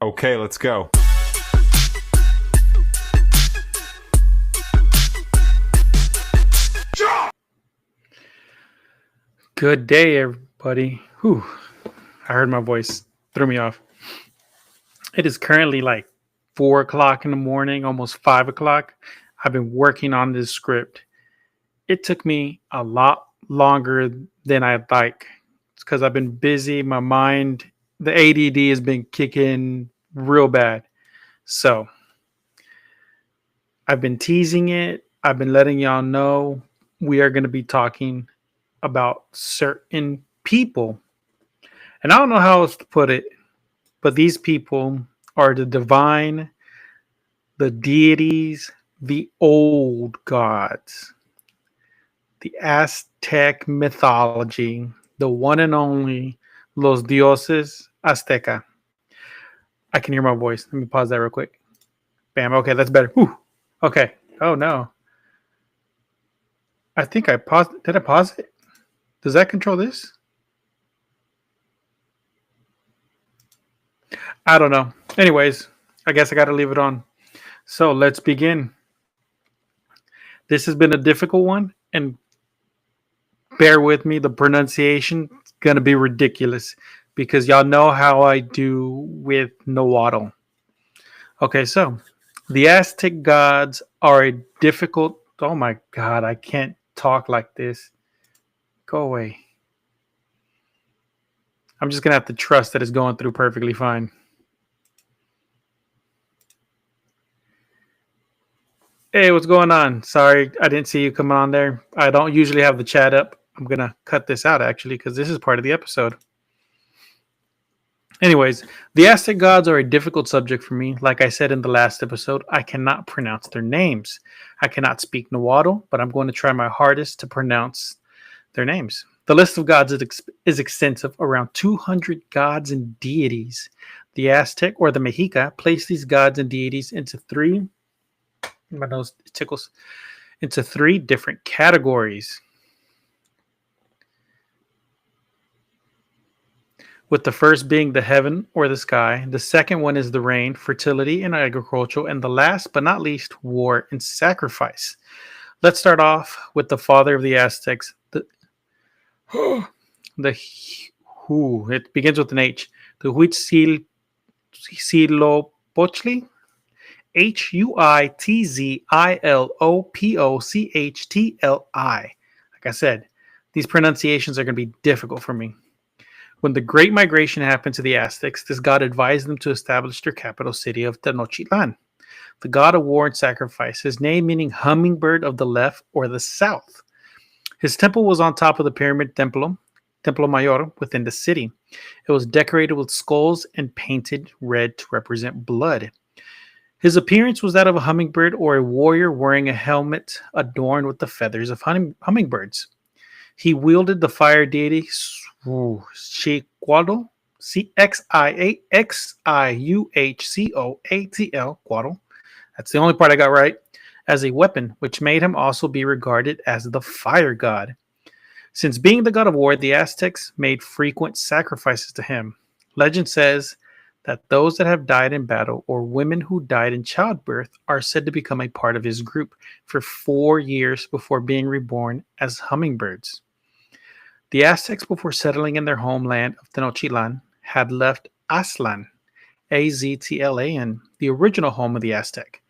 Okay, let's go. Good day, everybody. Whew, I heard my voice, threw me off. It is currently like 4 o'clock in the morning, almost 5 o'clock. I've been working on this script. It took me a lot longer than I'd like. It's because I've been busy. My mind, the ADD has been kicking real bad. So I've been teasing it. I've been letting y'all know we are going to be talking about certain people. And I don't know how else to put it. But these people are the divine, the deities, the old gods, the Aztec mythology, the one and only Los Dioses Azteca. I can hear my voice. Let me pause that real quick. Bam. Okay, that's better. Whew. Okay. Oh no. I think I paused. Did I pause it? Does that control this? I don't know. Anyways, I guess I got to leave it on. So let's begin. This has been a difficult one, and bear with me. The pronunciation is going to be ridiculous because y'all know how I do with Nahuatl. Okay, so the Aztec gods are a difficult. Oh my God, I can't talk like this. Go away. I'm just going to have to trust that it's going through perfectly fine. Hey, what's going on? Sorry, I didn't see you coming on there. I don't usually have the chat up. I'm going to cut this out actually because this is part of the episode. Anyways, the Aztec gods are a difficult subject for me. Like I said in the last episode, I cannot pronounce their names. I cannot speak Nahuatl, but I'm going to try my hardest to pronounce their names. The list of gods is extensive, around 200 gods and deities. The Aztec or the Mexica placed these gods and deities into three, my nose tickles, into three different categories. With the first being the heaven or the sky, the second one is the rain, fertility, and agriculture, and the last but not least, war and sacrifice. Let's start off with the father of the Aztecs, the who it begins with an H, the Huitzilopochtli, Huitzilopochtli. Like I said, these pronunciations are going to be difficult for me. When the Great Migration happened to the Aztecs, this god advised them to establish their capital city of Tenochtitlan, the god of war and sacrifice, his name meaning hummingbird of the left or the south. His temple was on top of the pyramid Templo Mayor within the city. It was decorated with skulls and painted red to represent blood. His appearance was that of a hummingbird or a warrior wearing a helmet adorned with the feathers of hummingbirds. He wielded the fire deity Xiuhtli, Xiuhcoatl, Quatl. That's the only part I got right, as a weapon, which made him also be regarded as the fire god. Since being the god of war, the Aztecs made frequent sacrifices to him. Legend says that those that have died in battle or women who died in childbirth are said to become a part of his group for 4 years before being reborn as hummingbirds. The Aztecs, before settling in their homeland of Tenochtitlan, had left Aztlan, Aztlan, the original home of the Aztec,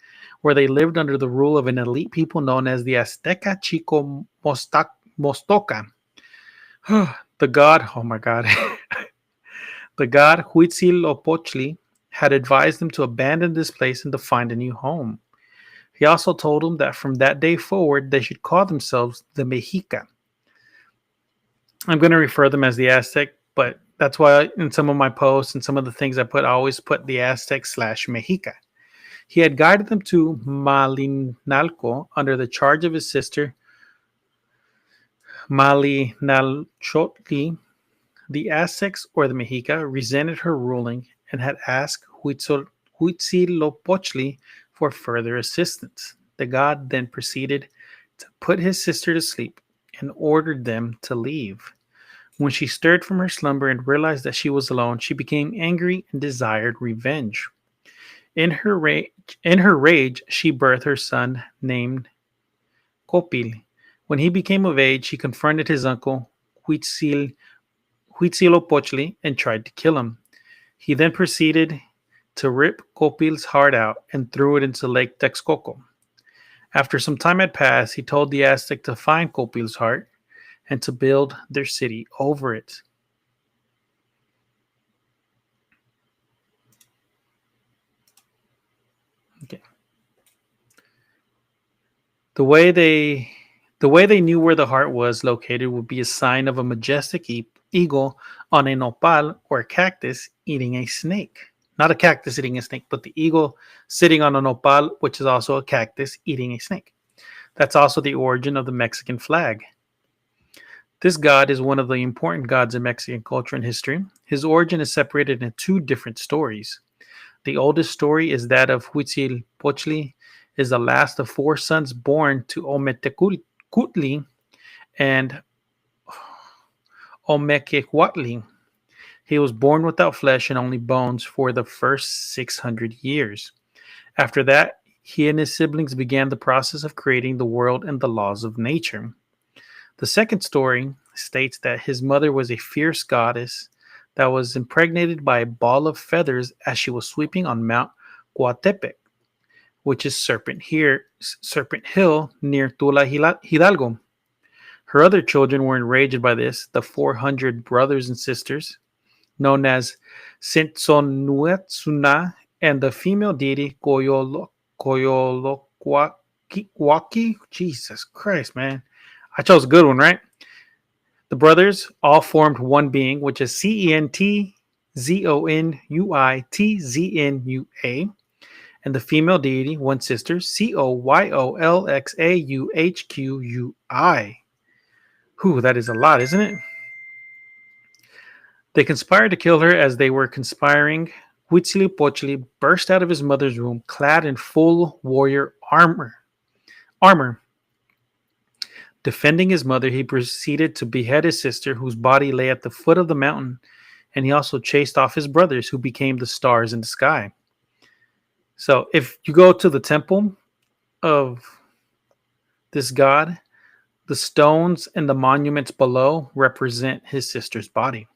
where they lived under the rule of an elite people known as the Azteca Chico Mostoca. The god, oh my god, the god Huitzilopochtli had advised them to abandon this place and to find a new home. He also told them that from that day forward, they should call themselves the Mexica. I'm going to refer them as the Aztec, but that's why in some of my posts and some of the things I always put the Aztec / Mexica. He had guided them to Malinalco under the charge of his sister Malinalchotli. The Aztecs or the Mexica resented her ruling and had asked Huitzilopochtli for further assistance. The god then proceeded to put his sister to sleep and ordered them to leave. When she stirred from her slumber and realized that she was alone, she became angry and desired revenge. In her rage, she birthed her son named Copil. When he became of age, he confronted his uncle Huitzilopochtli and tried to kill him. He then proceeded to rip Copil's heart out and threw it into Lake Texcoco. After some time had passed, he told the Aztec to find Copil's heart and to build their city over it. Okay. The way they knew where the heart was located would be a sign of a majestic eagle on a nopal or cactus eating a snake. Not a cactus eating a snake, but the eagle sitting on a nopal, which is also a cactus eating a snake. That's also the origin of the Mexican flag. This god is one of the important gods in Mexican culture and history. His origin is separated into two different stories. The oldest story is that of Huitzilopochtli, is the last of four sons born to Ometecutli and Omequehuatli. He was born without flesh and only bones for the first 600 years. After that, he and his siblings began the process of creating the world and the laws of nature. The second story states that his mother was a fierce goddess that was impregnated by a ball of feathers as she was sweeping on Mount Coatepec, which is Serpent Hill near Tula Hidalgo. Her other children were enraged by this, the 400 brothers and sisters, known as Sentsonuetsuna, and the female deity Koyolokwaki. Jesus Christ, man. I chose a good one, right? The brothers all formed one being, which is Centzonuitzuna, and the female deity, one sister, Coylxauhqui. Whew, that is a lot, isn't it? They conspired to kill her. As they were conspiring, Huitzilopochtli burst out of his mother's womb, clad in full warrior armor. Defending his mother, he proceeded to behead his sister, whose body lay at the foot of the mountain, and he also chased off his brothers, who became the stars in the sky. So if you go to the temple of this god, the stones and the monuments below represent his sister's body.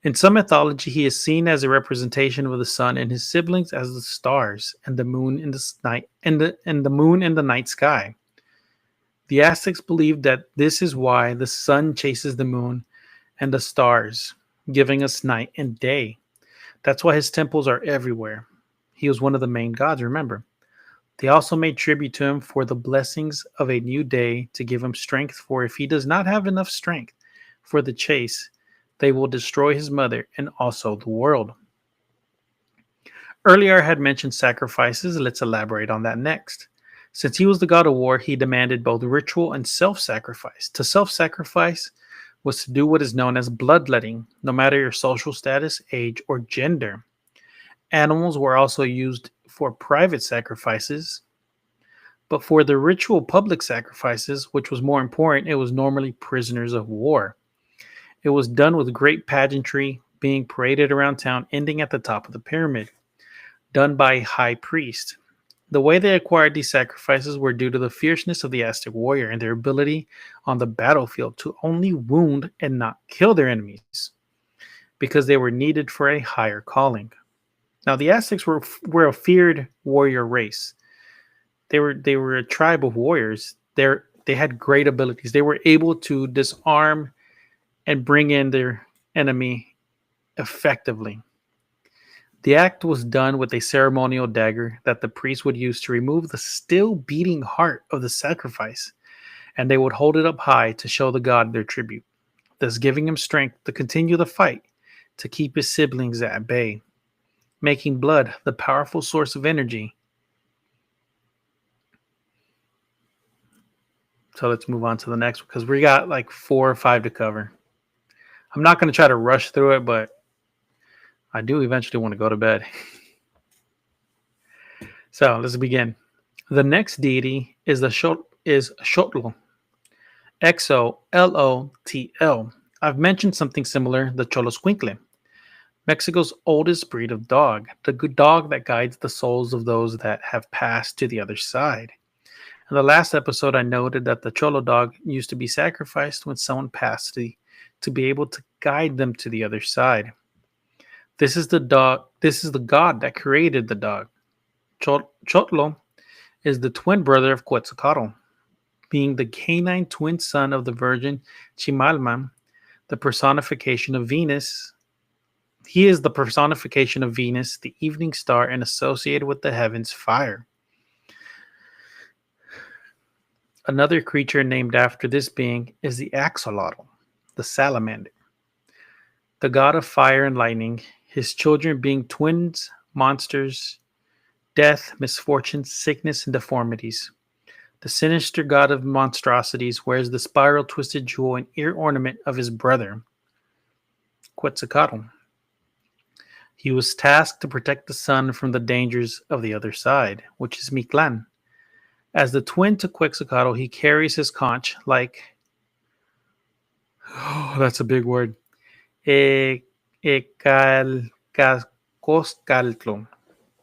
In some mythology, he is seen as a representation of the sun and his siblings as the stars and the moon in the night and the moon in the night sky. The Aztecs believed that this is why the sun chases the moon and the stars, giving us night and day. That's why his temples are everywhere. He was one of the main gods, remember. They also made tribute to him for the blessings of a new day to give him strength, for if he does not have enough strength for the chase, they will destroy his mother and also the world. Earlier I had mentioned sacrifices. Let's elaborate on that next. Since he was the god of war, he demanded both ritual and self-sacrifice. To self-sacrifice was to do what is known as bloodletting, no matter your social status, age, or gender. Animals were also used for private sacrifices, but for the ritual public sacrifices, which was more important, it was normally prisoners of war. It was done with great pageantry, being paraded around town, ending at the top of the pyramid, done by a high priest. The way they acquired these sacrifices were due to the fierceness of the Aztec warrior and their ability on the battlefield to only wound and not kill their enemies, because they were needed for a higher calling. Now, the Aztecs were a feared warrior race. They were a tribe of warriors. They had great abilities. They were able to disarm and bring in their enemy effectively. The act was done with a ceremonial dagger that the priest would use to remove the still beating heart of the sacrifice, and they would hold it up high to show the god their tribute, thus giving him strength to continue the fight to keep his siblings at bay, making blood the powerful source of energy. So let's move on to the next one, because we got like 4 or 5 to cover. I'm not going to try to rush through it, but I do eventually want to go to bed. So let's begin. The next deity is Xolotl, Xolotl, I've mentioned something similar, the Choloscuincle, Mexico's oldest breed of dog, the good dog that guides the souls of those that have passed to the other side. In the last episode, I noted that the Cholo dog used to be sacrificed when someone passed to be able to guide them to the other side. This is the dog. This is the god that created the dog. Chotlo is the twin brother of Quetzalcoatl, being the canine twin son of the Virgin Chimalman, the personification of Venus. He is the personification of Venus, the evening star, and associated with the heavens fire. Another creature named after this being is the axolotl, the salamander, the god of fire and lightning, his children being twins, monsters, death, misfortune, sickness, and deformities. The sinister god of monstrosities wears the spiral twisted jewel and ear ornament of his brother, Quetzalcoatl. He was tasked to protect the sun from the dangers of the other side, which is Mictlan. As the twin to Quetzalcoatl, he carries his conch like, oh, that's a big word, Ecalcacoscaltlo.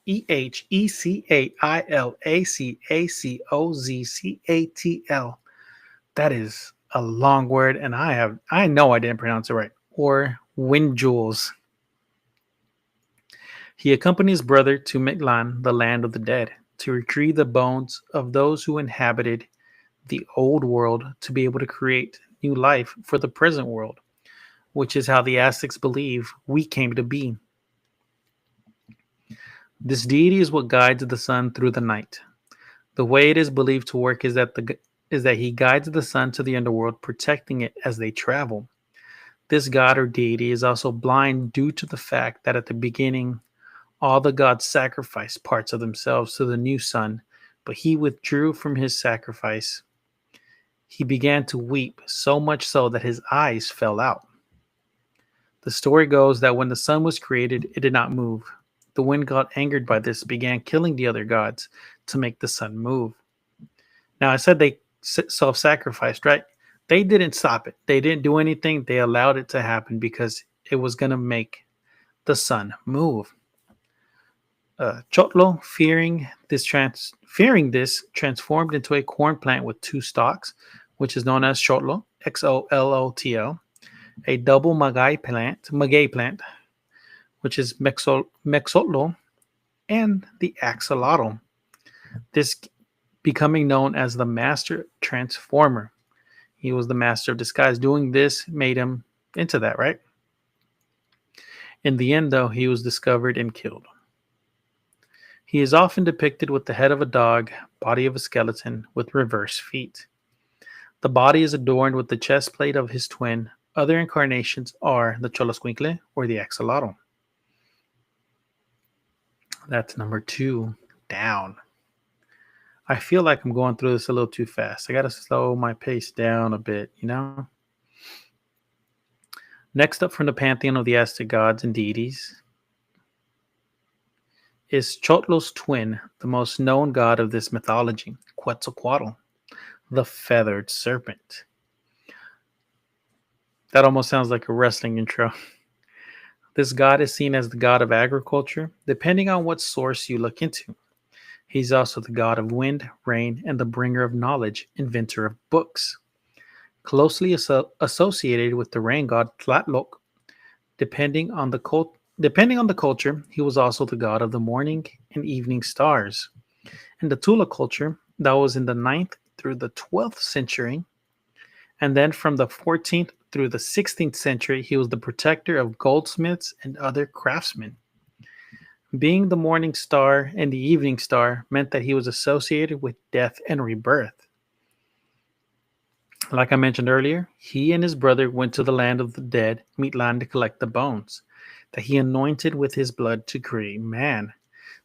Ehecailacacozcatl. That is a long word, and I know I didn't pronounce it right. Or wind jewels. He accompanied his brother to Mictlan, the land of the dead, to retrieve the bones of those who inhabited the old world to be able to create new life for the present world, which is how the Aztecs believe we came to be. This deity is what guides the sun through the night. The way it is believed to work is that he guides the sun to the underworld, protecting it as they travel. This god or deity is also blind due to the fact that at the beginning, all the gods sacrificed parts of themselves to the new sun, but he withdrew from his sacrifice. He began to weep, so much so that his eyes fell out. The story goes that when the sun was created, it did not move. The wind god, angered by this, began killing the other gods to make the sun move. Now, I said they self-sacrificed, right? They didn't stop it. They didn't do anything. They allowed it to happen because it was going to make the sun move. Chotlo, fearing this, transformed into a corn plant with two stalks, which is known as Xolotl, Xolotl, a double maguey plant, which is Mexotlo, and the axolotl. This becoming known as the Master Transformer. He was the master of disguise. Doing this made him into that, right? In the end, though, he was discovered and killed. He is often depicted with the head of a dog, body of a skeleton, with reverse feet. The body is adorned with the chest plate of his twin. Other incarnations are the Choloscuincle or the axolotl. That's number 2 down. I feel like I'm going through this a little too fast. I got to slow my pace down a bit, you know? Next up from the pantheon of the Aztec gods and deities is Chotlo's twin, the most known god of this mythology, Quetzalcoatl, the feathered serpent. That almost sounds like a wrestling intro. This god is seen as the god of agriculture, depending on what source you look into. He's also the god of wind, rain, and the bringer of knowledge, inventor of books. Closely associated with the rain god Tlaloc, depending on the culture, he was also the god of the morning and evening stars. In the Tula culture, that was in the 9th through the 12th century, and then from the 14th through the 16th century, he was the protector of goldsmiths and other craftsmen. Being the morning star and the evening star meant that he was associated with death and rebirth. Like I mentioned earlier, he and his brother went to the land of the dead, Mictlan, to collect the bones that he anointed with his blood to create man.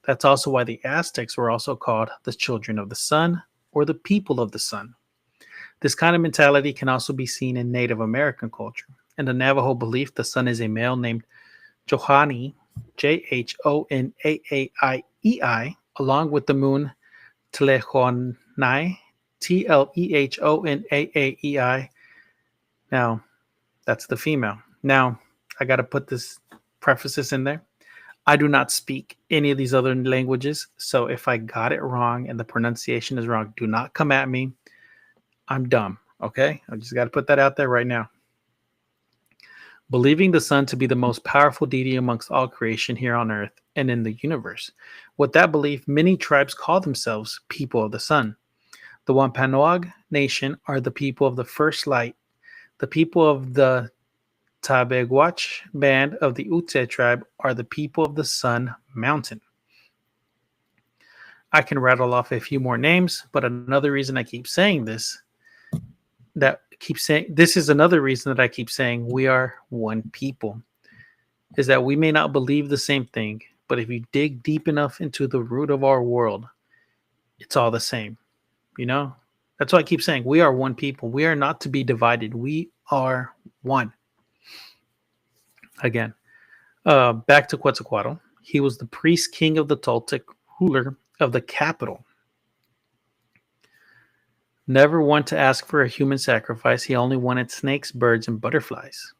That's also why the Aztecs were also called the children of the sun or the people of the sun. This kind of mentality can also be seen in Native American culture. In the Navajo belief, the sun is a male named Johanai, Johonaiei, along with the moon Tlehonai, Tlehonaaei. Now, That's the female. Now, I got to put this preface this in there. I do not speak any of these other languages. So if I got it wrong and the pronunciation is wrong, do not come at me. I'm dumb. Okay. I just got to put that out there right now. Believing the sun to be the most powerful deity amongst all creation here on earth and in the universe. With that belief, many tribes call themselves people of the sun. The Wampanoag nation are the people of the first light. The people of the Tabegwach band of the Ute tribe are the people of the Sun Mountain. I can rattle off a few more names, but another reason I keep saying this, this is another reason that I keep saying we are one people, is that we may not believe the same thing, but if you dig deep enough into the root of our world, it's all the same. You know? That's why I keep saying we are one people. We are not to be divided. We are one. Again, back to Quetzalcoatl. He was the priest king of the Toltec ruler of the capital. Never one to ask for a human sacrifice, he only wanted snakes, birds, and butterflies.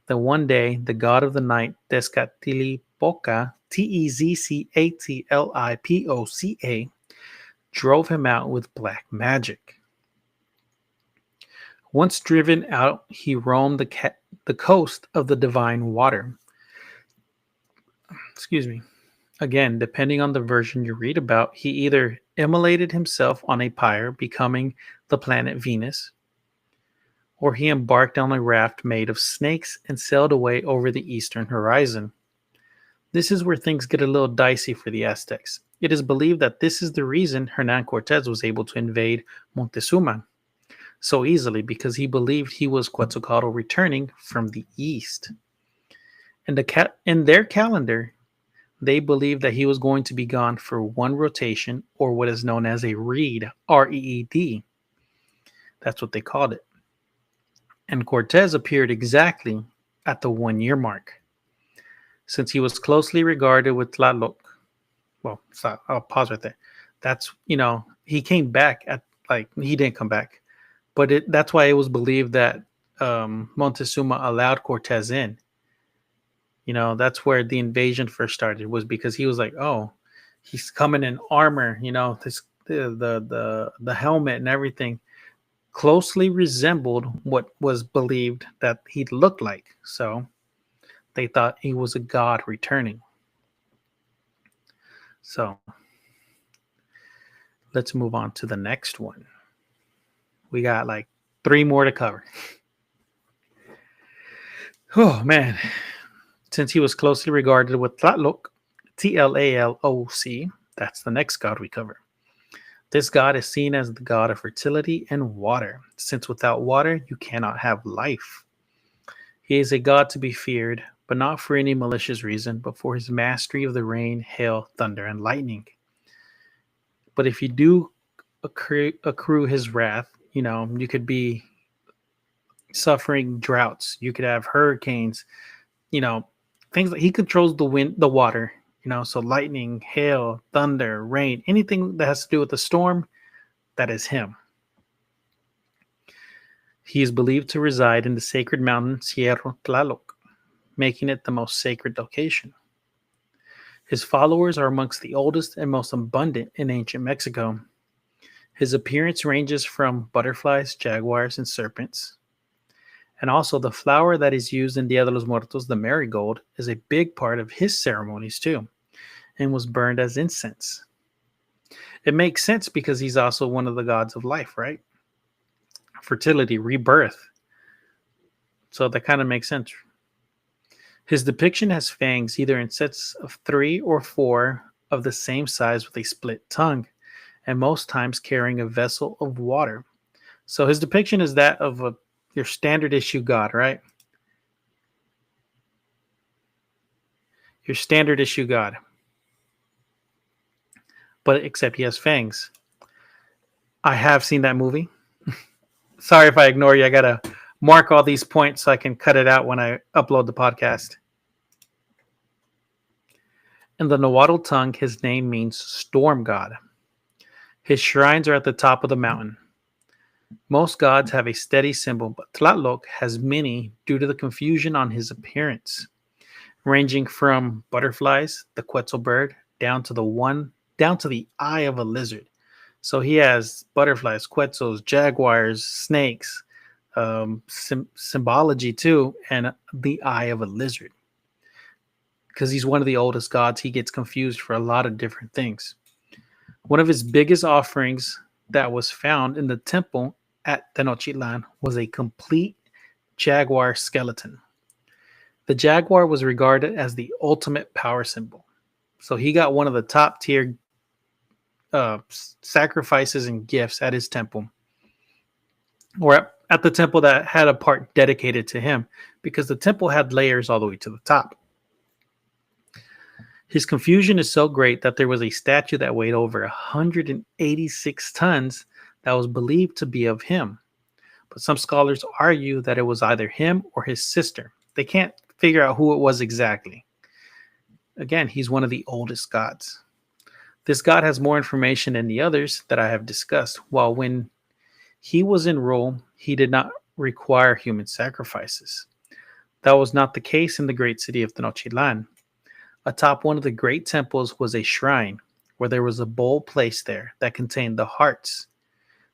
Then one day, the god of the night, Tezcatlipoca, Tezcatlipoca, drove him out with black magic. Once driven out, he roamed the coast of the divine water. Excuse me. Again, depending on the version you read about, he either immolated himself on a pyre, becoming the planet Venus, or he embarked on a raft made of snakes and sailed away over the eastern horizon. This is where things get a little dicey for the Aztecs. It is believed that this is the reason Hernan Cortez was able to invade Montezuma so easily, because he believed he was Quetzalcoatl returning from the east. In their calendar, they believed that he was going to be gone for one rotation, or what is known as a reed, R-E-E-D. That's what they called it. And Cortez appeared exactly at the 1 year mark. Since he was closely regarded with Tlaloc, well, stop, I'll pause right there. That's, he came back he didn't come back, but that's why it was believed that Montezuma allowed Cortez in. That's where the invasion first started, was because he was like, oh, he's coming in armor, the helmet and everything closely resembled what was believed that he looked like. So they thought he was a god returning. So let's move on to the next one. We got like 3 more to cover. Oh, man. Since he was closely regarded with Tlaloc, Tlaloc, that's the next god we cover. This god is seen as the god of fertility and water, since without water you cannot have life. He is a god to be feared, but not for any malicious reason, but for his mastery of the rain, hail, thunder, and lightning. But if you do accrue his wrath, you could be suffering droughts. You could have hurricanes, things like he controls the wind, the water, so lightning, hail, thunder, rain, anything that has to do with the storm, that is him. He is believed to reside in the sacred mountain Cerro Tlaloc, making it the most sacred location. His followers are amongst the oldest and most abundant in ancient Mexico. His appearance ranges from butterflies, jaguars, and serpents. And also the flower that is used in Dia de los Muertos, the marigold, is a big part of his ceremonies too, and was burned as incense. It makes sense because he's also one of the gods of life, right? Fertility, rebirth. So that kind of makes sense. His depiction has fangs either in sets of 3 or 4 of the same size with a split tongue, and most times carrying a vessel of water. So his depiction is that of your standard issue god, right? Your standard issue god. But except he has fangs. I have seen that movie. Sorry if I ignore you. I got to mark all these points so I can cut it out when I upload the podcast. In the Nahuatl tongue, his name means storm god. His shrines are at the top of the mountain. Most gods have a steady symbol, but Tlaloc has many due to the confusion on his appearance, ranging from butterflies, the Quetzal bird, down to the eye of a lizard. So he has butterflies, quetzals, jaguars, snakes, symbology too, and the eye of a lizard. Because he's one of the oldest gods, he gets confused for a lot of different things. One of his biggest offerings that was found in the temple at Tenochtitlan was a complete jaguar skeleton. The jaguar was regarded as the ultimate power symbol. So he got one of the top tier sacrifices and gifts at his temple, or at the temple that had a part dedicated to him, because the temple had layers all the way to the top. His confusion is so great that there was a statue that weighed over 186 tons that was believed to be of him. But some scholars argue that it was either him or his sister. They can't figure out who it was exactly. Again, he's one of the oldest gods. This god has more information than the others that I have discussed. While when he was in rule, he did not require human sacrifices. That was not the case in the great city of Tenochtitlan. Atop one of the great temples was a shrine where there was a bowl placed there that contained the hearts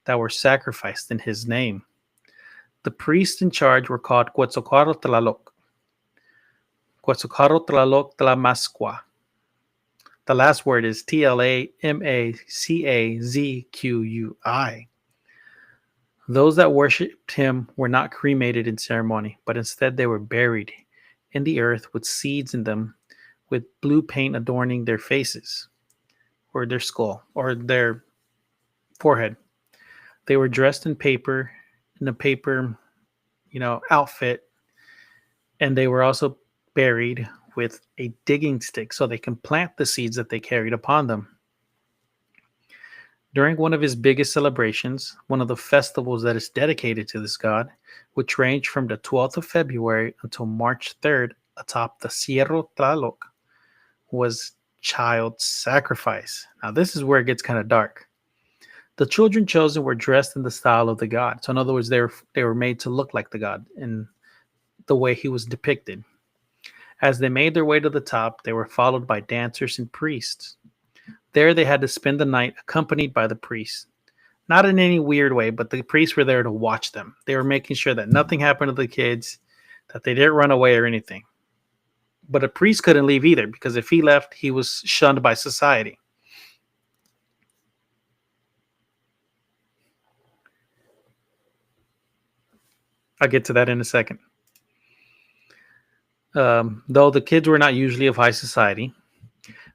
that were sacrificed in his name. The priests in charge were called Quetzalcoatl Tlaloc, Quetzalcoatl Tlaloc Tlamasqua. The last word is Tlamacazqui. Those that worshipped him were not cremated in ceremony, but instead they were buried in the earth with seeds in them, with blue paint adorning their faces, or their skull, or their forehead. They were dressed in a paper, outfit, and they were also buried with a digging stick so they can plant the seeds that they carried upon them. During one of his biggest celebrations, one of the festivals that is dedicated to this god, which ranged from the 12th of February until March 3rd atop the Cerro Tlaloc, was child sacrifice. Now, this is where it gets kind of dark. The children chosen were dressed in the style of the god. So in other words, they were made to look like the god in the way he was depicted. As they made their way to the top, they were followed by dancers and priests. There they had to spend the night accompanied by the priests. Not in any weird way, but the priests were there to watch them. They were making sure that nothing happened to the kids, that they didn't run away or anything. But a priest couldn't leave either, because if he left, he was shunned by society. I'll get to that in a second. Though the kids were not usually of high society,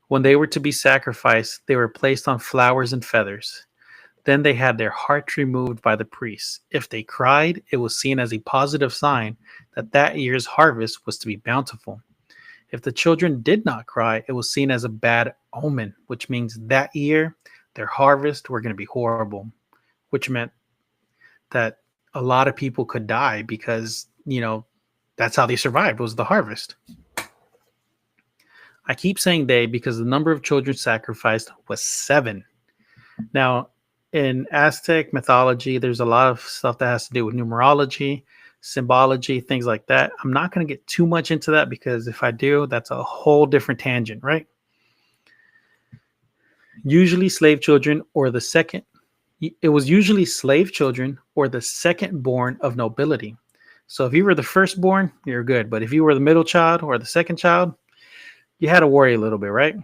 when they were to be sacrificed, they were placed on flowers and feathers. Then they had their hearts removed by the priests. If they cried, it was seen as a positive sign that that year's harvest was to be bountiful. If the children did not cry, it was seen as a bad omen, which means that year their harvest were going to be horrible, which meant that a lot of people could die because, that's how they survived, was the harvest. I keep saying they because the number of children sacrificed was 7. Now, in Aztec mythology, there's a lot of stuff that has to do with numerology, symbology, things like that. I'm not going to get too much into that because if I do, that's a whole different tangent, right? Usually slave children or the second. It was usually slave children or the second born of nobility. So if you were the firstborn, you're good. But if you were the middle child or the second child, you had to worry a little bit, right?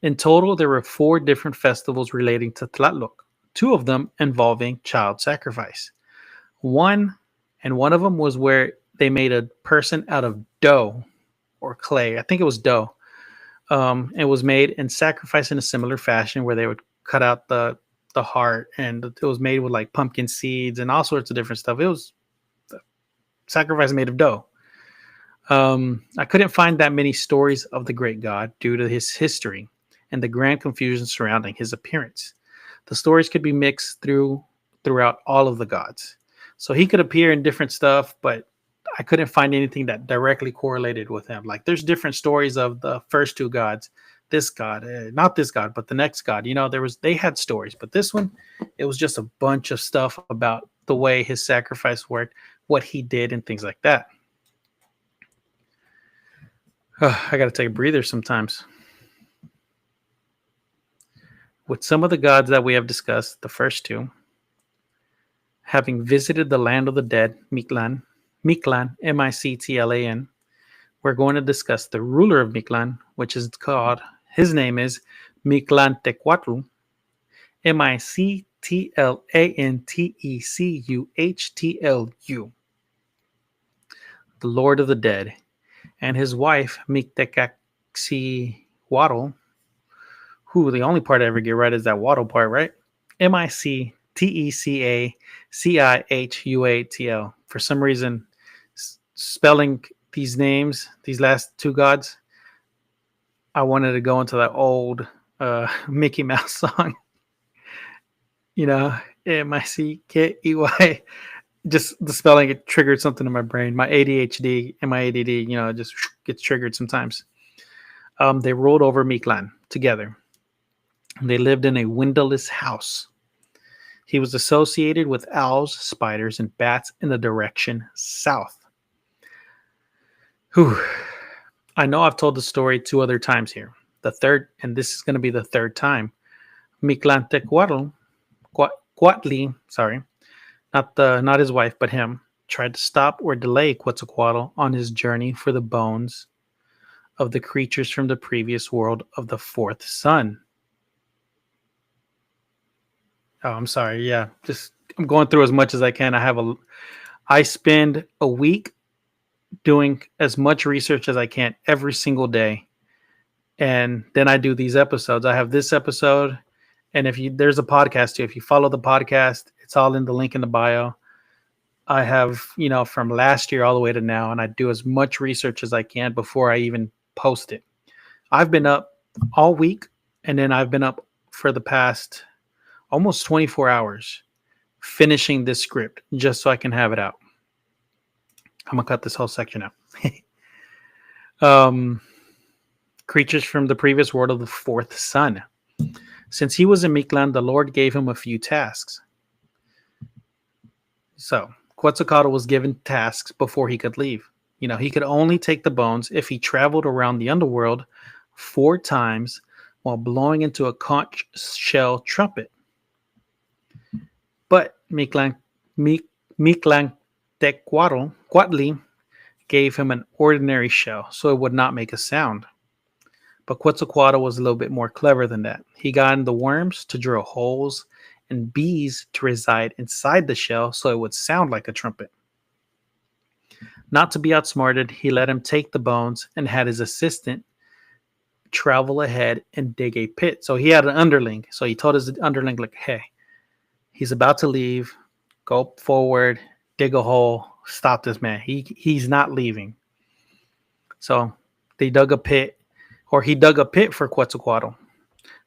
In total, there were 4 different festivals relating to Tlaloc, 2 of them involving child sacrifice. One of them was where they made a person out of dough or clay. I think it was dough. It was made and sacrificed in a similar fashion where they would cut out the heart, and it was made with like pumpkin seeds and all sorts of different stuff. It was sacrifice made of dough. I couldn't find that many stories of the great god due to his history and the grand confusion surrounding his appearance. The stories could be mixed throughout all of the gods. So he could appear in different stuff, but I couldn't find anything that directly correlated with him. Like there's different stories of the first 2 gods this god, not this god, but the next god. They had stories, but this one, it was just a bunch of stuff about the way his sacrifice worked, what he did, and things like that. I got to take a breather sometimes. With some of the gods that we have discussed, the first two, having visited the land of the dead, Mictlan, Mictlan, we're going to discuss the ruler of Mictlan, which is called, his name is Mictlantecuhtli, Mictlantecuhtlu, the Lord of the Dead, and his wife, Mictecacihuatl, who the only part I ever get right is that waddle part, right? Mictecacihuatl. For some reason, spelling these names, these last two gods, I wanted to go into that old Mickey Mouse song. Mictey. Just the spelling, it triggered something in my brain. My ADHD and my ADD, it just gets triggered sometimes. They ruled over Mictlan together. They lived in a windowless house. He was associated with owls, spiders, and bats in the direction south. Whew. I know I've told the story 2 other times here. The third, and this is going to be the third time, Mictlantecuhtli, not his wife, but him, tried to stop or delay Quetzalcoatl on his journey for the bones of the creatures from the previous world of the fourth sun. Oh, I'm sorry. Yeah, I'm going through as much as I can. I spend a week doing as much research as I can every single day, and then I do these episodes. I have this episode, and there's a podcast too. If you follow the podcast, it's all in the link in the bio. I have, from last year all the way to now, and I do as much research as I can before I even post it. I've been up all week, and then I've been up for the past almost 24 hours finishing this script just so I can have it out. I'm going to cut this whole section out. Creatures from the previous world of the fourth sun. Since he was in Mictlan, the Lord gave him a few tasks. So Quetzalcoatl was given tasks before he could leave. He could only take the bones if he traveled around the underworld 4 times while blowing into a conch shell trumpet. But Mictlantecuhtli gave him an ordinary shell, so it would not make a sound. But Quetzalcoatl was a little bit more clever than that. He got in the worms to drill holes and bees to reside inside the shell so it would sound like a trumpet. Not to be outsmarted, he let him take the bones and had his assistant travel ahead and dig a pit. So he had an underling. So he told his underling, hey, he's about to leave. Go forward, dig a hole, stop this man. He's not leaving. So they dug a pit, or he dug a pit for Quetzalcoatl.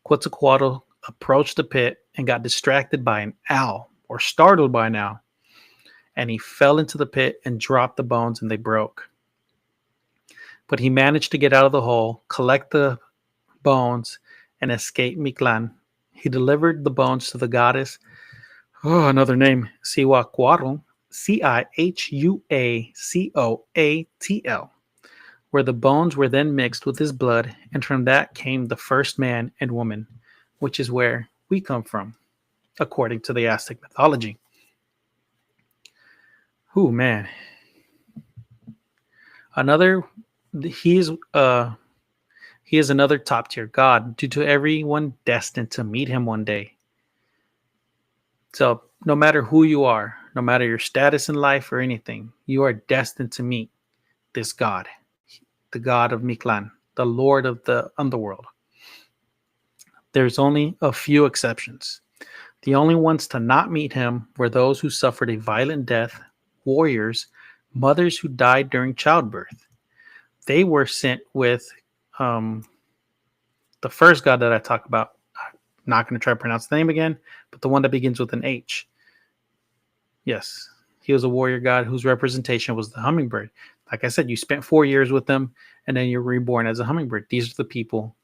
Quetzalcoatl approached the pit and got distracted by an owl, or startled by an owl. And he fell into the pit and dropped the bones, and they broke. But he managed to get out of the hole, collect the bones, and escape Mictlan. He delivered the bones to the goddess, another name, Cihuacoatl, Cihuacoatl, where the bones were then mixed with his blood, and from that came the first man and woman, which is where we come from, according to the Aztec mythology. Oh man. He is another top tier god due to everyone destined to meet him one day. So no matter who you are, no matter your status in life or anything, you are destined to meet this god, the god of Mictlan, the lord of the underworld. There's only a few exceptions. The only ones to not meet him were those who suffered a violent death, warriors, mothers who died during childbirth. They were sent with the first god that I talk about. I'm not going to try to pronounce the name again, but the one that begins with an H. Yes, he was a warrior god whose representation was the hummingbird. Like I said, you spent 4 years with them, and then you're reborn as a hummingbird. These are the people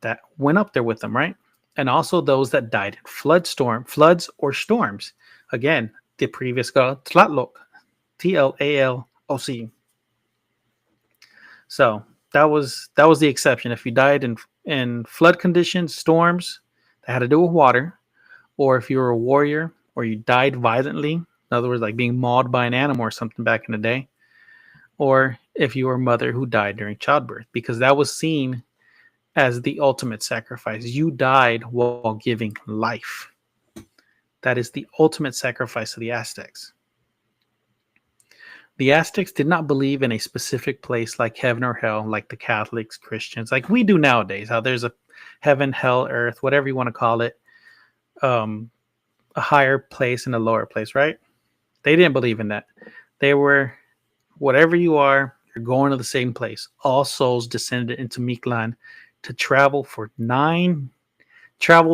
that went up there with them, right? And also those that died in floods or storms. Again, the previous god Tlaloc, Tlaloc. So that was the exception. If you died in flood conditions, storms that had to do with water, or if you were a warrior or you died violently, in other words, like being mauled by an animal or something back in the day, or if you were a mother who died during childbirth, because that was seen as the ultimate sacrifice. You died while giving life. That is the ultimate sacrifice of the Aztecs. The Aztecs did not believe in a specific place like heaven or hell, like the Catholics, Christians, like we do nowadays. How there's a heaven, hell, earth, whatever you want to call it, a higher place and a lower place, right? They didn't believe in that. They were, whatever you are, you're going to the same place. All souls descended into Mictlan to travel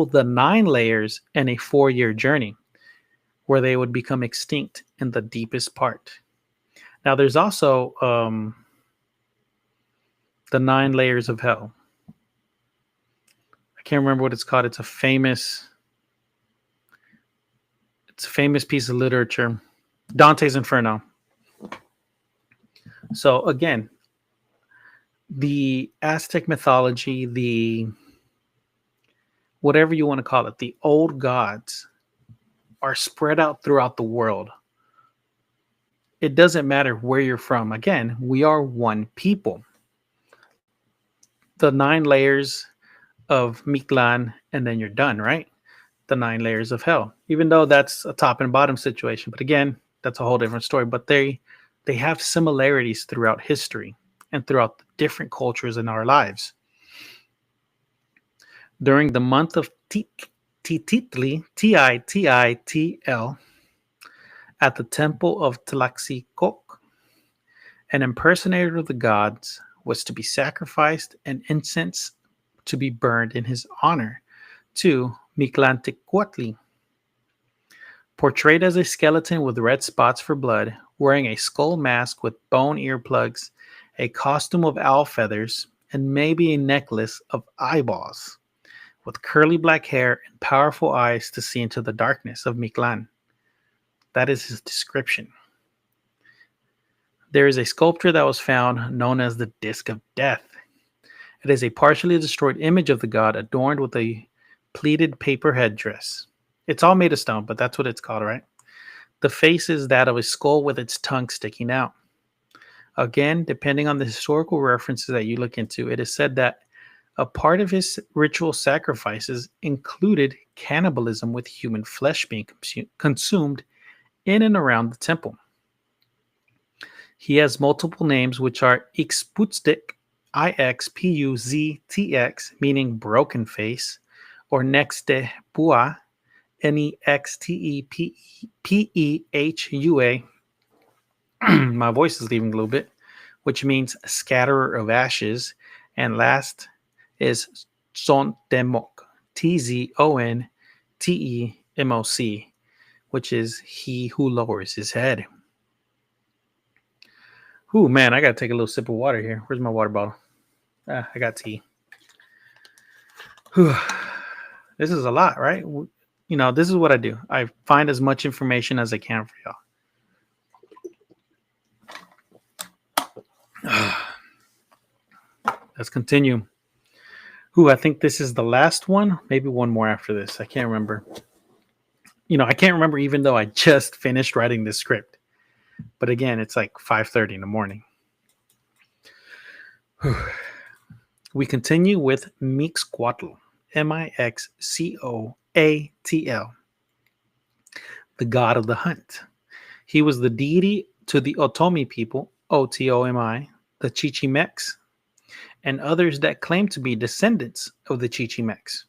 the 9 layers in a 4-year journey, where they would become extinct in the deepest part. Now, there's also the 9 layers of hell. I can't remember what it's called. It's a famous piece of literature, Dante's Inferno. So again, the Aztec mythology, the whatever you want to call it, the old gods are spread out throughout the world. It doesn't matter where you're from. Again, we are one people. The 9 layers of Mictlan, and then you're done, right? The 9 layers of hell. Even though that's a top and bottom situation, but again, that's a whole different story. But they have similarities throughout history and throughout the different cultures in our lives. During the month of Titli, Titl, at the temple of Tlaxicoc, an impersonator of the gods was to be sacrificed and incense to be burned in his honor to Mictlantecuhtli. Portrayed as a skeleton with red spots for blood, wearing a skull mask with bone earplugs, a costume of owl feathers, and maybe a necklace of eyeballs, with curly black hair and powerful eyes to see into the darkness of Mictlan. That is his description. There is a sculpture that was found known as the Disc of Death. It is a partially destroyed image of the god adorned with a pleated paper headdress. It's all made of stone, but that's what it's called, right? The face is that of a skull with its tongue sticking out. Again, depending on the historical references that you look into, it is said that a part of his ritual sacrifices included cannibalism, with human flesh being consumed in and around the temple. He has multiple names, which are Ixputztec, Ixpuztx, meaning broken face, or Nextepua, Nextepehua. My voice is leaving a little bit, which means scatterer of ashes. And last is Tzontemoc, Tzontemoc, which is he who lowers his head. Ooh, man, I got to take a little sip of water here. Where's my water bottle? I got tea. Whew. This is a lot, right? You know, this is what I do. I find as much information as I can for y'all. Let's continue. Ooh, I think this is the last one. Maybe one more after this. I can't remember. You know, I can't remember even though I just finished writing this script. But again, it's like 5:30 in the morning. We continue with Mixcoatl, Mixcoatl, the god of the hunt. He was the deity to the Otomi people, Otomi, the Chichimecs, and others that claim to be descendants of the Chichimecs.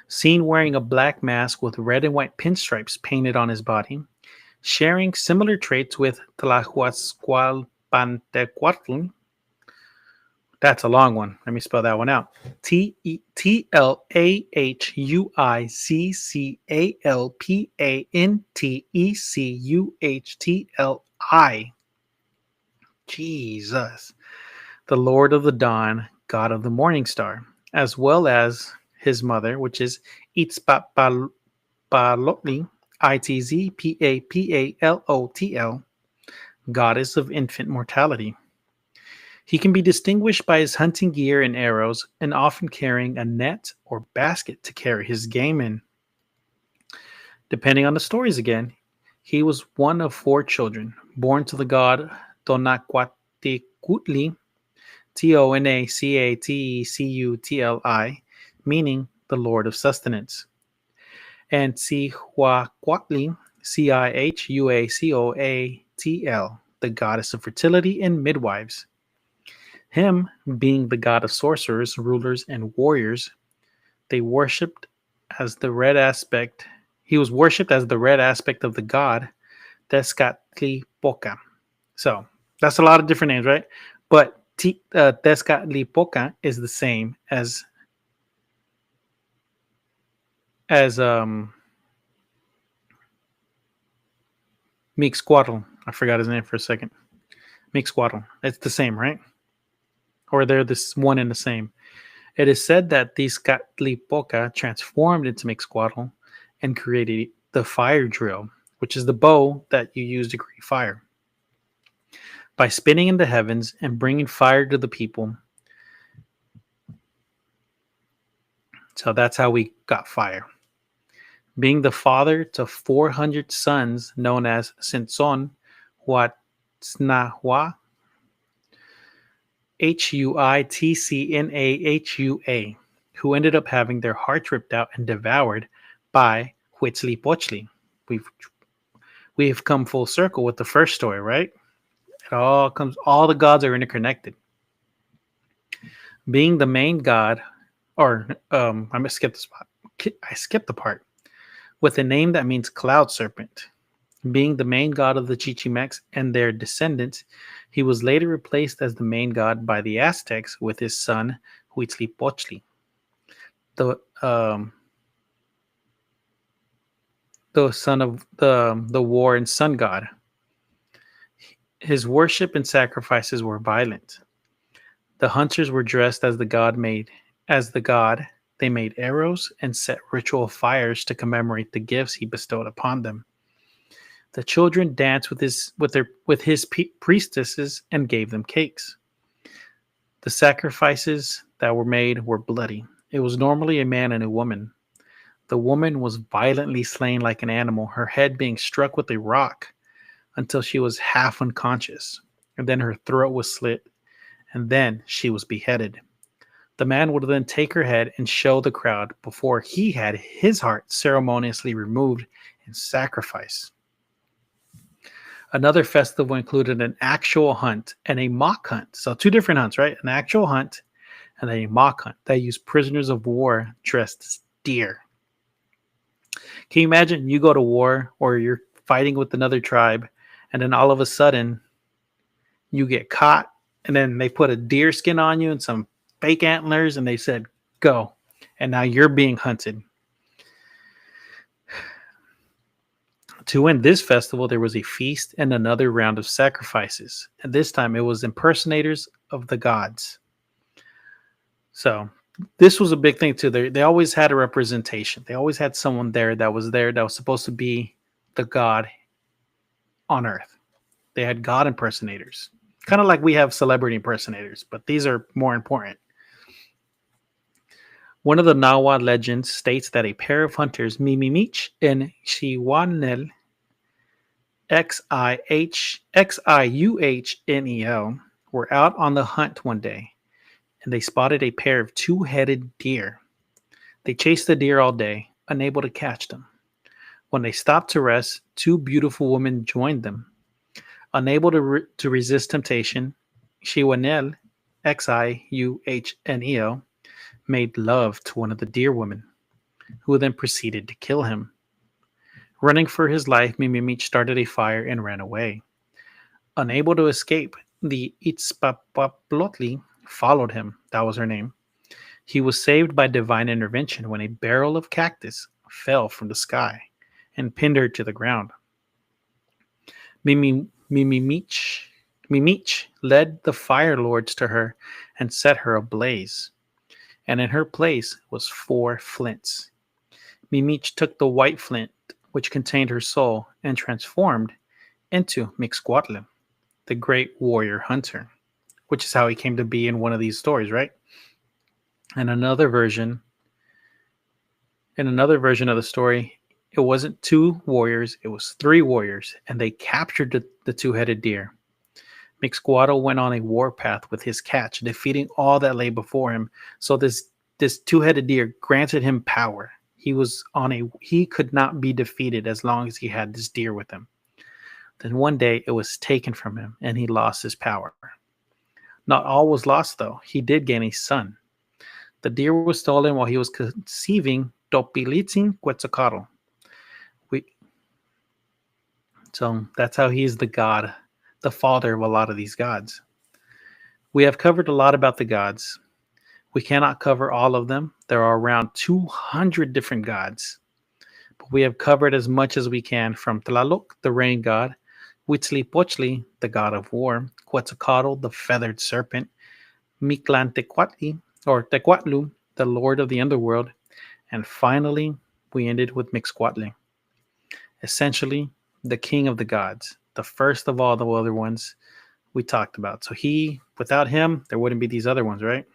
Seen wearing a black mask with red and white pinstripes painted on his body, sharing similar traits with Tlahuascualpantecuhtli. That's a long one. Let me spell that one out. Tlahuascualpantecuhtli. Jesus. The Lord of the Dawn, God of the Morning Star. as well as his mother, which is Itzpapalotli, Itzpapalotl, goddess of infant mortality. He can be distinguished by his hunting gear and arrows, and often carrying a net or basket to carry his game in. Depending on the stories again, he was one of four children, born to the god Tonaquaticutli, Tonacatecutli, meaning the Lord of Sustenance, and Cihuacuatli, Chihuacoatl, the goddess of fertility and midwives. Him being the god of sorcerers, rulers, and warriors, they worshipped as the red aspect. He was worshipped as the red aspect of the god Tezcatlipoca. So that's a lot of different names, right? But Tezcatlipoca is the same as Mixcoatl. I forgot his name for a second. Mixcoatl. It's the same, right? Or they're this one and the same. It is said that Tezcatlipoca transformed into Mixcoatl and created the fire drill, which is the bow that you use to create fire. By spinning in the heavens and bringing fire to the people. So that's how we got fire. Being the father to 400 sons known as Senson Huatznahua, Huitcnahua, who ended up having their hearts ripped out and devoured by Huitzilopochtli. We've come full circle with the first story, right? All the gods are interconnected. Being the main god, or I skipped the spot. I skipped the part. With a name that means cloud serpent. Being the main god of the Chichimecs and their descendants, he was later replaced as the main god by the Aztecs with his son Huitzilopochtli. The son of the war and sun god. His worship and sacrifices were violent. The hunters were dressed as the god. They made arrows and set ritual fires to commemorate the gifts he bestowed upon them. The children danced with his priestesses and gave them cakes. The sacrifices that were made were bloody. It was normally a man and a woman. The woman was violently slain like an animal, her head being struck with a rock until she was half unconscious, and then her throat was slit, and then she was beheaded. The man would then take her head and show the crowd before he had his heart ceremoniously removed in sacrifice. Another festival included an actual hunt and a mock hunt. So two different hunts, right? An actual hunt and a mock hunt that used prisoners of war dressed as deer. Can you imagine you go to war or you're fighting with another tribe and then all of a sudden you get caught and then they put a deer skin on you and some fake antlers and they said, go. And now you're being hunted. To win this festival, there was a feast and another round of sacrifices. And this time it was impersonators of the gods. So this was a big thing too. They always had a representation. They always had someone there that was supposed to be the god on earth. They had god impersonators. Kind of like we have celebrity impersonators, but these are more important. One of the Nawa legends states that a pair of hunters, Mimimich and Xiuhnel, Xiuhnel, were out on the hunt one day, and they spotted a pair of two-headed deer. They chased the deer all day, unable to catch them. When they stopped to rest, two beautiful women joined them. Unable to resist temptation, Xiuhnel, Xiuhnel, made love to one of the deer women, who then proceeded to kill him. Running for his life, Mimimich started a fire and ran away. Unable to escape, the Itzpapalotli followed him. That was her name. He was saved by divine intervention when a barrel of cactus fell from the sky and pinned her to the ground. Mimimich led the fire lords to her and set her ablaze. and in her place was 4 flints. Mimich took the white flint, which contained her soul, and transformed into Mixcoatl, the great warrior hunter, which is how he came to be in one of these stories, right? And in another version of the story, it wasn't 2 warriors, it was 3 warriors, and they captured the two-headed deer. Mixcoatl went on a warpath with his catch, defeating all that lay before him. So this two-headed deer granted him power. He could not be defeated as long as he had this deer with him. Then one day it was taken from him, and he lost his power. Not all was lost, though. He did gain a son. The deer was stolen while he was conceiving Topilitzin Quetzalcoatl. So that's how he's the god, the father of a lot of these gods. We have covered a lot about the gods. We cannot cover all of them. There are around 200 different gods. But we have covered as much as we can, from Tlaloc, the rain god, Huitzilopochtli, the god of war, Quetzalcoatl, the feathered serpent, Mictlantecuhtli, or Tecuatl, the lord of the underworld, and finally, we ended with Mixcoatl. Essentially, the king of the gods, the first of all the other ones we talked about. So without him, there wouldn't be these other ones, right?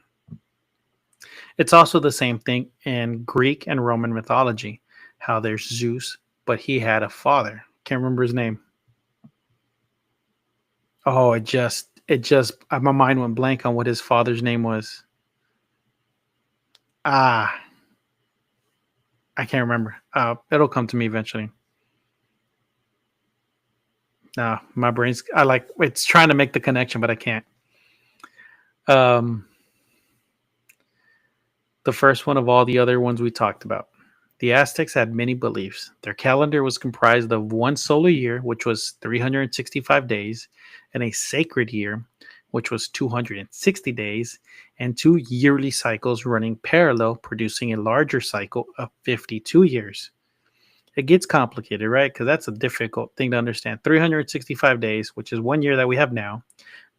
It's also the same thing in Greek and Roman mythology, how there's Zeus, but he had a father. Can't remember his name. Oh, my mind went blank on what his father's name was. I can't remember. It'll come to me eventually. No, my brain's, it's trying to make the connection, but I can't. The first one of all the other ones we talked about. The Aztecs had many beliefs. Their calendar was comprised of one solar year, which was 365 days, and a sacred year, which was 260 days, and 2 yearly cycles running parallel, producing a larger cycle of 52 years. It gets complicated, right? Because that's a difficult thing to understand. 365 days, which is 1 year that we have now.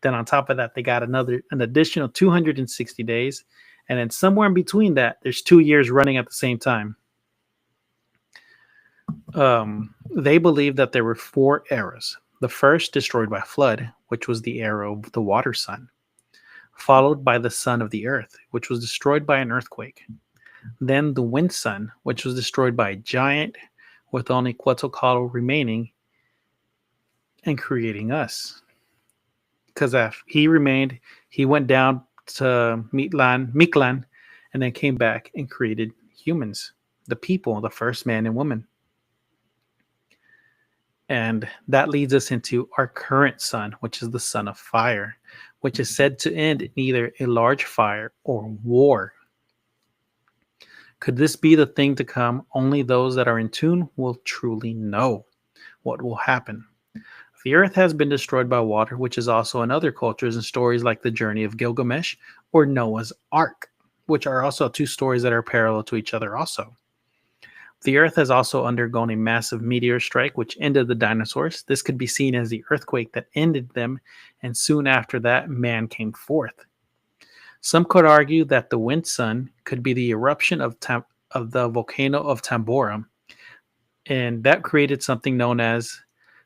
Then on top of that, they got an additional 260 days. And then somewhere in between that, there's 2 years running at the same time. They believed that there were 4 eras. The first destroyed by flood, which was the era of the water sun, followed by the sun of the earth, which was destroyed by an earthquake. Then the wind sun, which was destroyed by a giant, with only Quetzalcoatl remaining and creating us. Because if he remained, he went down to Mictlan, and then came back and created humans, the people, the first man and woman. And that leads us into our current sun, which is the sun of fire, which is said to end in either a large fire or war. Could this be the thing to come? Only those that are in tune will truly know what will happen. The earth has been destroyed by water, which is also in other cultures and stories like the journey of Gilgamesh or Noah's Ark, which are also 2 stories that are parallel to each other also. The earth has also undergone a massive meteor strike, which ended the dinosaurs. This could be seen as the earthquake that ended them, and soon after that, man came forth. Some could argue that the wind sun could be the eruption of the volcano of Tambora, and that created something known as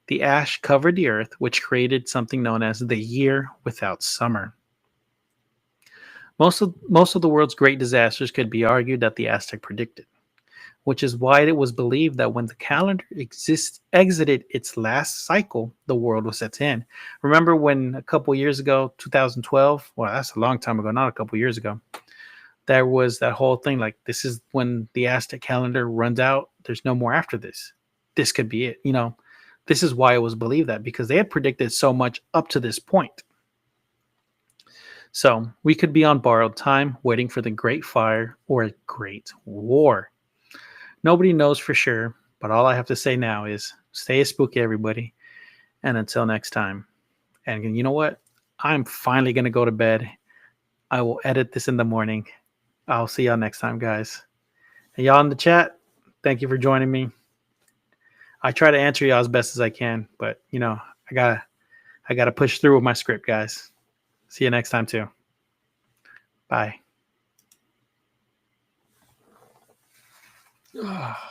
the ash covered the earth, which created something known as the year without summer. Most of the world's great disasters could be argued that the Aztec predicted, which is why it was believed that when the calendar exited its last cycle, the world was set to end. Remember when a couple years ago, 2012, well, that's a long time ago, not a couple years ago, there was that whole thing like, this is when the Aztec calendar runs out. There's no more after this. This could be it. This is why it was believed that, because they had predicted so much up to this point. So we could be on borrowed time, waiting for the great fire or a great war. Nobody knows for sure, but all I have to say now is stay spooky, everybody. And until next time. And you know what? I'm finally going to go to bed. I will edit this in the morning. I'll see y'all next time, guys. And y'all in the chat, thank you for joining me. I try to answer y'all as best as I can, but I gotta push through with my script, guys. See you next time too. Bye. Ah.